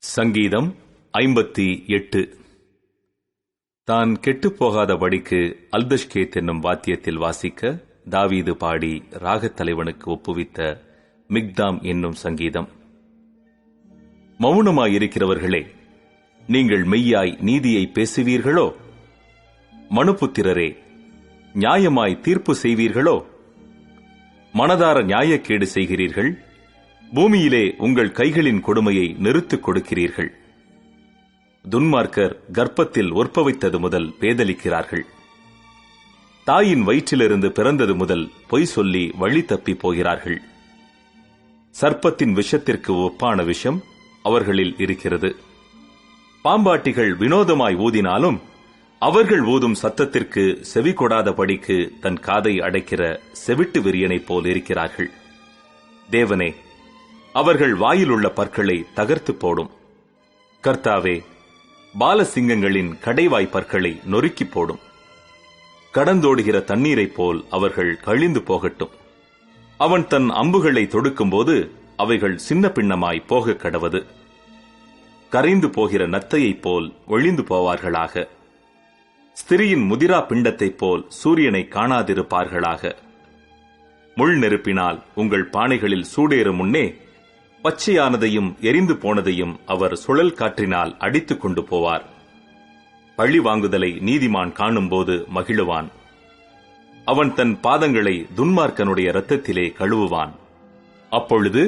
சங்கீதம் 58. தான் கெட்டுப்போகாதபடிக்கு அல்தஷ்கேத் என்னும் வாத்தியத்தில் வாசிக்க தாவீது பாடி ராகத் தலைவனுக்கு ஒப்புவித்த மிக்தாம் என்னும் சங்கீதம். மௌனமாயிருக்கிறவர்களே, நீங்கள் மெய்யாய் நீதியை பேசுவீர்களோ? மனுபுத்திரரே, நியாயமாய் தீர்ப்பு செய்வீர்களோ? மனதார நியாயக்கேடு செய்கிறீர்கள். பூமியிலே உங்கள் கைகளின் கொடுமையை நிறுத்துக் கொடுக்கிறீர்கள். துன்மார்க்கர் கர்ப்பத்தில் ஒற்பவைத்தது முதல் பேதலிக்கிறார்கள். தாயின் வயிற்றிலிருந்து பிறந்தது முதல் பொய் சொல்லி வழி தப்பி போகிறார்கள். சர்ப்பத்தின் விஷத்திற்கு ஒப்பான விஷம் அவர்களில் இருக்கிறது. பாம்பாட்டிகள் வினோதமாய் ஊதினாலும் அவர்கள் ஊதும் சத்தத்திற்கு செவி கொடாதபடிக்கு தன் காதை அடைக்கிற செவிட்டு விரியனைப் போல் இருக்கிறார்கள். தேவனே, அவர்கள் வாயிலுள்ள பற்களை தகர்த்து போடும். கர்த்தாவே, பாலசிங்கங்களின் கடைவாய் பற்களை நொறுக்கி போடும். கடந்தோடுகிற தண்ணீரைப் போல் அவர்கள் கழிந்து போகட்டும். அவன் தன் அம்புகளை தொடுக்கும்போது அவைகள் சின்ன பின்னமாய் போக கடவது. கரைந்து போகிற நத்தையைப் போல் ஒழிந்து போவார்களாக. ஸ்திரியின் முதிரா பிண்டத்தைப் போல் சூரியனை காணாதிருப்பார்களாக. முள் நெருப்பினால் உங்கள் பானைகளில் சூடேறும் முன்னே பச்சையானதையும் எரிந்து போனதையும் அவர் சுழல் காற்றினால் அடித்துக் கொண்டு போவார். பழி வாங்குதலை நீதிமான் காணும்போது மகிழுவான். அவன் தன் பாதங்களை துன்மார்க்கனுடைய இரத்தத்திலே கழுவுவான். அப்பொழுது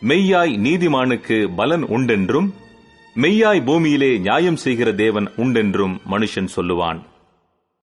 மெய்யாய் நீதிமானுக்கு பலன் உண்டென்றும் மெய்யாய் பூமியிலே நியாயம் செய்கிற தேவன் உண்டென்றும் மனுஷன் சொல்லுவான்.